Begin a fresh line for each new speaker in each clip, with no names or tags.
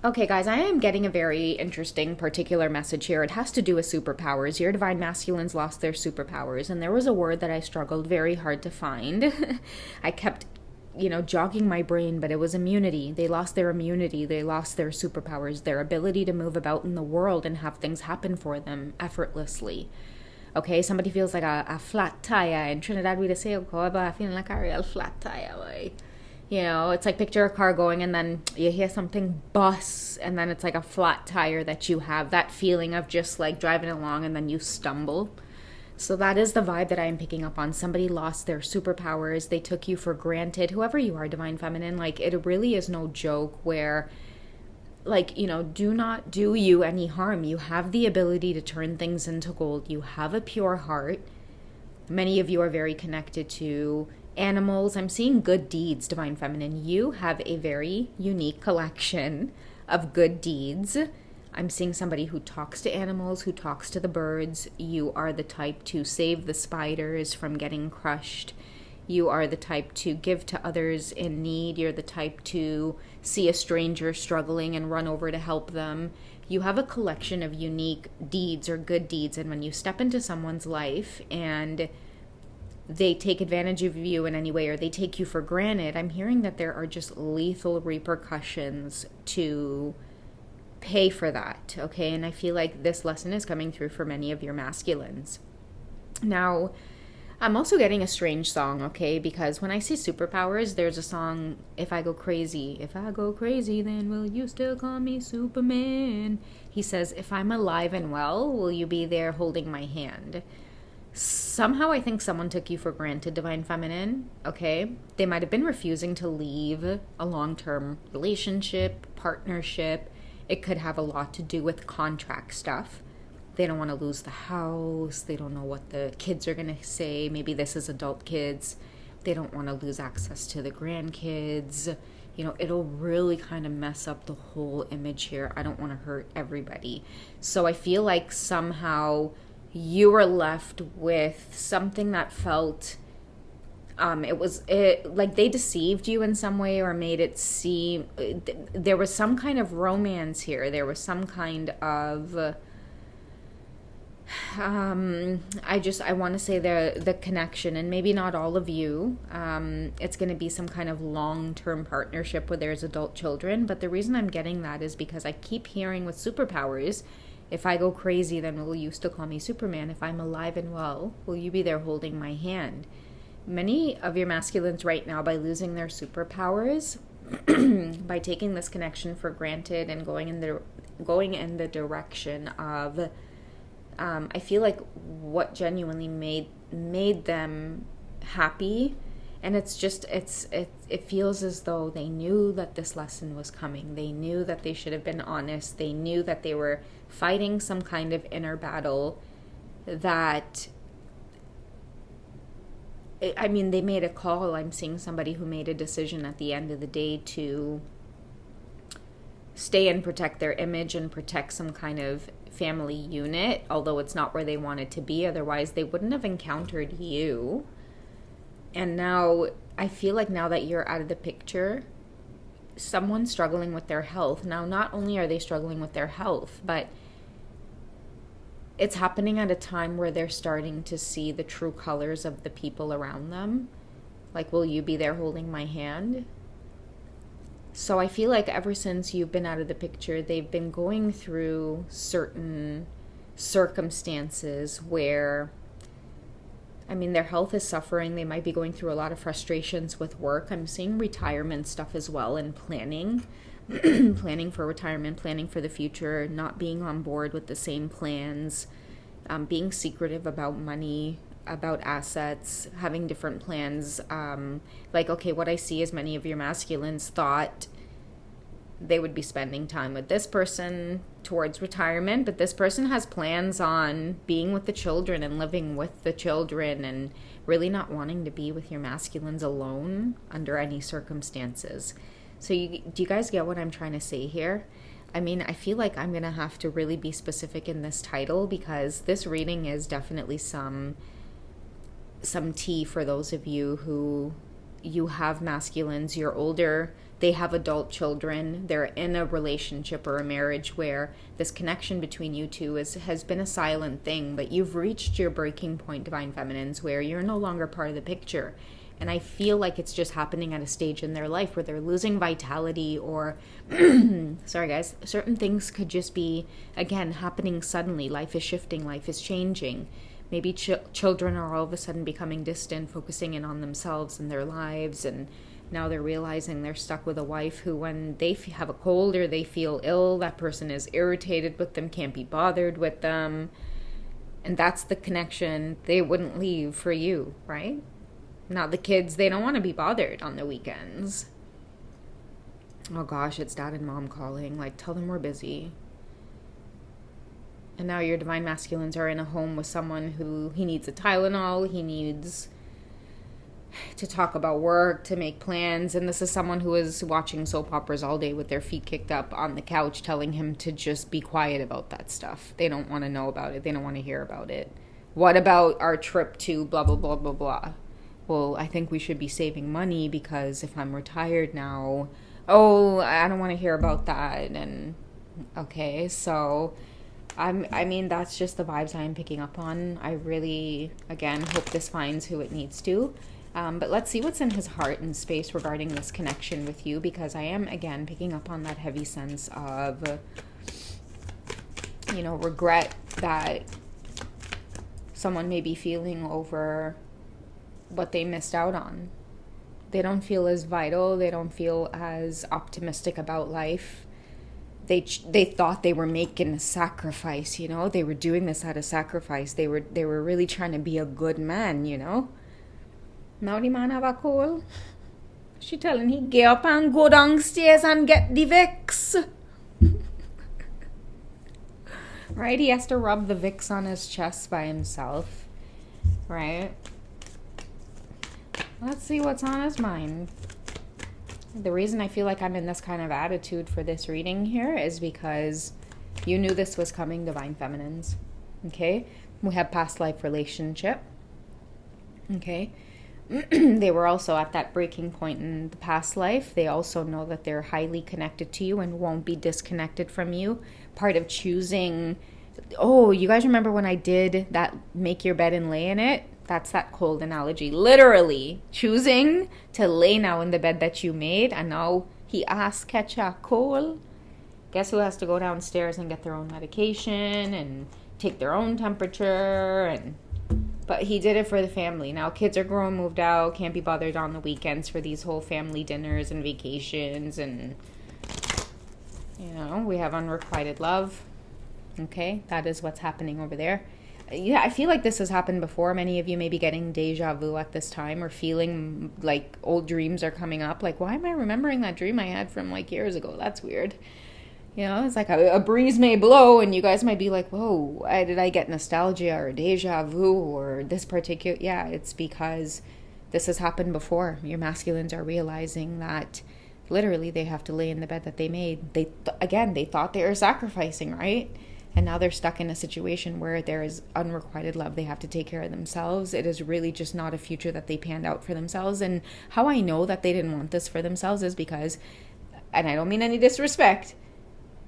Okay, guys, I am getting a very interesting particular message here. It has to do with superpowers. Your divine masculines lost their superpowers, and there was a word that I struggled very hard to find. I kept, jogging my brain, but it was immunity. They lost their immunity. They lost their superpowers, their ability to move about in the world and have things happen for them effortlessly. Okay, somebody feels like a flat tire. In Trinidad, we say, I'm feeling like a real flat tire. Boy. It's like picture a car going and then you hear something bust and then it's like a flat tire that you have. That feeling of just like driving along and then you stumble. So that is the vibe that I am picking up on. Somebody lost their superpowers. They took you for granted. Whoever you are, Divine Feminine, like it really is no joke where do not do you any harm. You have the ability to turn things into gold. You have a pure heart. Many of you are very connected to animals. I'm seeing good deeds, Divine Feminine. You have a very unique collection of good deeds. I'm seeing somebody who talks to animals, who talks to the birds. You are the type to save the spiders from getting crushed. You are the type to give to others in need. You're the type to see a stranger struggling and run over to help them. You have a collection of unique deeds or good deeds, and when you step into someone's life and they take advantage of you in any way or they take you for granted, I'm hearing that there are just lethal repercussions to pay for that, okay? And I feel like this lesson is coming through for many of your masculines. Now, I'm also getting a strange song, okay? Because when I see superpowers, there's a song, If I Go Crazy. If I go crazy, then will you still call me Superman? He says, if I'm alive and well, will you be there holding my hand? Somehow I think someone took you for granted, Divine Feminine, okay? They might have been refusing to leave a long-term relationship, partnership. It could have a lot to do with contract stuff. They don't want to lose the house. They don't know what the kids are going to say. Maybe this is adult kids. They don't want to lose access to the grandkids. It'll really kind of mess up the whole image here. I don't want to hurt everybody. So I feel like somehow you were left with something that felt like they deceived you in some way or made it seem there was some kind of romance here. There was some kind of I want to say the connection, and maybe not all of you. It's going to be some kind of long-term partnership where there's adult children, but the reason I'm getting that is because I keep hearing with superpowers, if I go crazy, then will you still call me Superman? If I'm alive and well, will you be there holding my hand? Many of your masculines right now, by losing their superpowers, by taking this connection for granted and going in the direction of, I feel like what genuinely made them happy. And it's just, it feels as though they knew that this lesson was coming. They knew that they should have been honest. They knew that they were fighting some kind of inner battle that, they made a call. I'm seeing somebody who made a decision at the end of the day to stay and protect their image and protect some kind of family unit, although it's not where they wanted to be. Otherwise, they wouldn't have encountered you. And now, I feel like now that you're out of the picture, someone's struggling with their health. Now, not only are they struggling with their health, but it's happening at a time where they're starting to see the true colors of the people around them. Like, will you be there holding my hand? So I feel like ever since you've been out of the picture, they've been going through certain circumstances where their health is suffering. They might be going through a lot of frustrations with work. I'm seeing retirement stuff as well and planning. Planning for retirement, planning for the future, not being on board with the same plans, being secretive about money, about assets, having different plans. What I see is many of your masculines thought they would be spending time with this person towards retirement, but this person has plans on being with the children and living with the children and really not wanting to be with your masculines alone under any circumstances. So do you guys get what I'm trying to say here? I feel like I'm going to have to really be specific in this title because this reading is definitely some tea for those of you who you have masculines, you're older, they have adult children, they're in a relationship or a marriage where this connection between you two has been a silent thing, but you've reached your breaking point, divine feminines, where you're no longer part of the picture. And I feel like it's just happening at a stage in their life where they're losing vitality, or sorry guys, certain things could just be, again, happening suddenly. Life is shifting, life is changing. Maybe children are all of a sudden becoming distant, focusing in on themselves and their lives, and now they're realizing they're stuck with a wife who, when they have a cold or they feel ill, that person is irritated with them, can't be bothered with them. And that's the connection they wouldn't leave for you, right? Now the kids, they don't want to be bothered on the weekends. Oh gosh, it's dad and mom calling. Like, tell them we're busy. And now your divine masculines are in a home with someone who, he needs a Tylenol, he needs to talk about work, to make plans. And this is someone who is watching soap operas all day with their feet kicked up on the couch, telling him to just be quiet about that stuff. They don't want to know about it. They don't want to hear about it. What about our trip to blah, blah, blah, blah, blah? Well, I think we should be saving money because if I'm retired now, oh, I don't want to hear about that. And okay, so I mean, that's just the vibes I'm picking up on. I really, again, hope this finds who it needs to. But let's see what's in his heart and space regarding this connection with you, because I am, again, picking up on that heavy sense of, you know, regret that someone may be feeling over what they missed out on. They don't feel as vital. They don't feel as optimistic about life. They thought they were making a sacrifice, you know. They were doing this out of sacrifice. They were really trying to be a good man, you know. Now the man have a cold. She telling he get up and go downstairs and get the Vicks. Right? He has to rub the Vicks on his chest by himself. Right? Let's see what's on his mind. The reason I feel like I'm in this kind of attitude for this reading here is because you knew this was coming, divine feminines. Okay? We have past life relationship. Okay? They were also at that breaking point in the past life. They also know that they're highly connected to you and won't be disconnected from you. Part of choosing... Oh, you guys remember when I did that make your bed and lay in it? That's that cold analogy. Literally choosing to lay now in the bed that you made, and now he asked catch a cold. Guess who has to go downstairs and get their own medication and take their own temperature? But he did it for the family. Now kids are grown, moved out, can't be bothered on the weekends for these whole family dinners and vacations, and you know, we have unrequited love. Okay, that is what's happening over there. Yeah, I feel like this has happened before. Many of you may be getting deja vu at this time, or feeling like old dreams are coming up. Like, why am I remembering that dream I had from like years ago? That's weird. You know, it's like a breeze may blow and you guys might be like, whoa, why did I get nostalgia or deja vu or this particular... Yeah, it's because this has happened before. Your masculines are realizing that literally they have to lay in the bed that they made. They thought they were sacrificing, right? And now they're stuck in a situation where there is unrequited love. They have to take care of themselves. It is really just not a future that they panned out for themselves. And how I know that they didn't want this for themselves is because, and I don't mean any disrespect,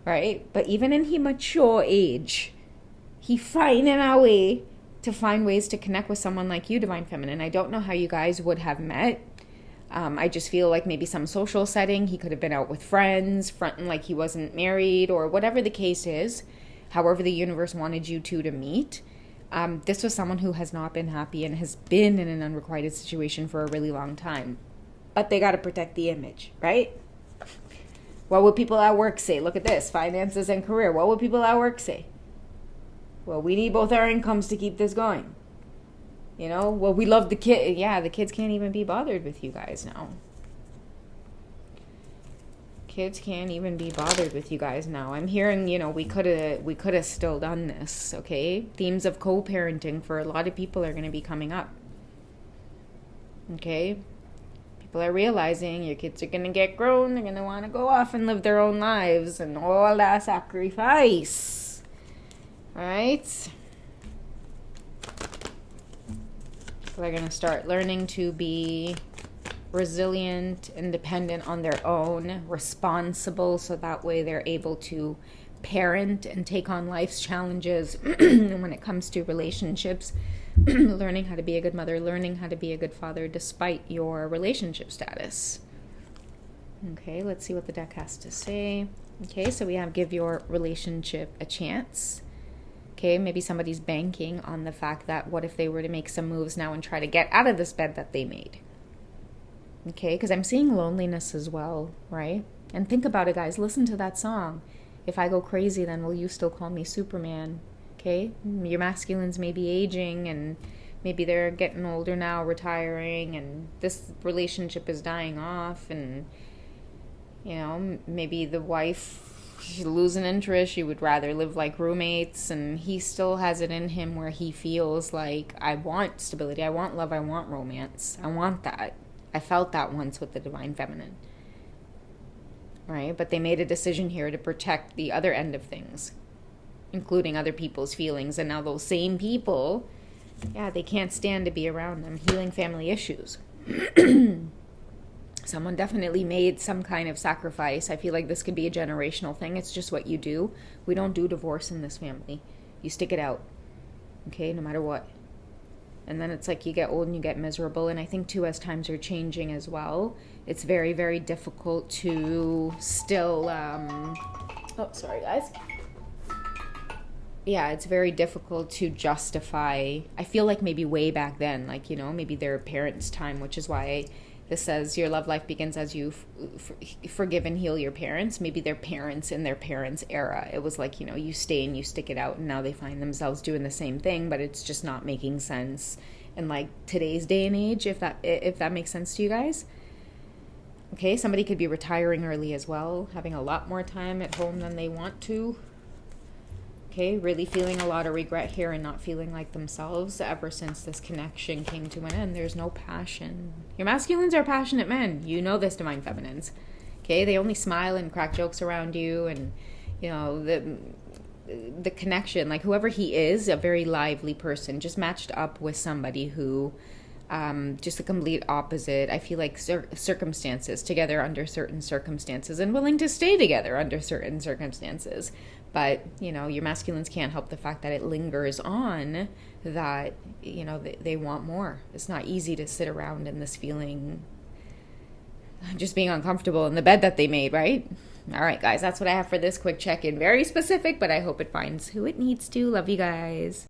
right? But even in his mature age, he finding a way to find ways to connect with someone like you, divine feminine. I don't know how you guys would have met. I just feel like maybe some social setting. He could have been out with friends, fronting like he wasn't married, or whatever the case is. However the universe wanted you two to meet. This was someone who has not been happy and has been in an unrequited situation for a really long time. But they got to protect the image, right? What would people at work say? Look at this, finances and career. What would people at work say? Well, we need both our incomes to keep this going. You know, well, we love the kid. Yeah, the kids can't even be bothered with you guys now. Kids can't even be bothered with you guys now. I'm hearing, you know, we could have still done this, okay? Themes of co-parenting for a lot of people are going to be coming up. Okay? People are realizing your kids are going to get grown. They're going to want to go off and live their own lives and all that sacrifice. All right? People are going to start learning to be resilient, independent on their own, responsible, so that way they're able to parent and take on life's challenges when it comes to relationships, learning how to be a good mother, learning how to be a good father despite your relationship status. Okay, let's see what the deck has to say. Okay, so we have give your relationship a chance. Okay, maybe somebody's banking on the fact that what if they were to make some moves now and try to get out of this bed that they made? Okay, because I'm seeing loneliness as well, right? And think about it, guys. Listen to that song. If I go crazy, then will you still call me Superman? Okay, your masculines may be aging and maybe they're getting older now, retiring, and this relationship is dying off, and you know, maybe the wife, she's losing interest, she would rather live like roommates, and he still has it in him where he feels like, I want stability, I want love, I want romance, I want that. I felt that once with the Divine Feminine. Right? But they made a decision here to protect the other end of things, including other people's feelings, and now those same people, yeah, they can't stand to be around them. Healing family issues. Someone definitely made some kind of sacrifice. I feel like this could be a generational thing. It's just what you do. We don't do divorce in this family. You stick it out. Okay, no matter what. And then it's like you get old and you get miserable. And I think, too, as times are changing as well, it's very, very difficult to still... Oh, sorry, guys. Yeah, it's very difficult to justify... I feel like maybe way back then, like, you know, maybe their parents' time, which is why... This says your love life begins as you forgive and heal your parents. Maybe their parents in their parents' era. It was like, you know, you stay and you stick it out, and now they find themselves doing the same thing, but it's just not making sense in like today's day and age, if that makes sense to you guys. Okay, somebody could be retiring early as well, having a lot more time at home than they want to. Okay, really feeling a lot of regret here and not feeling like themselves ever since this connection came to an end. There's no passion. Your masculines are passionate men. You know this, Divine Feminines. Okay, they only smile and crack jokes around you, and, you know, the connection, like whoever he is, a very lively person, just matched up with somebody who, just a complete opposite. I feel like circumstances, together under certain circumstances, and willing to stay together under certain circumstances. But, you know, your masculines can't help the fact that it lingers on, that, you know, they want more. It's not easy to sit around in this feeling, just being uncomfortable in the bed that they made, right? All right, guys, that's what I have for this quick check-in. Very specific, but I hope it finds who it needs to. Love you guys.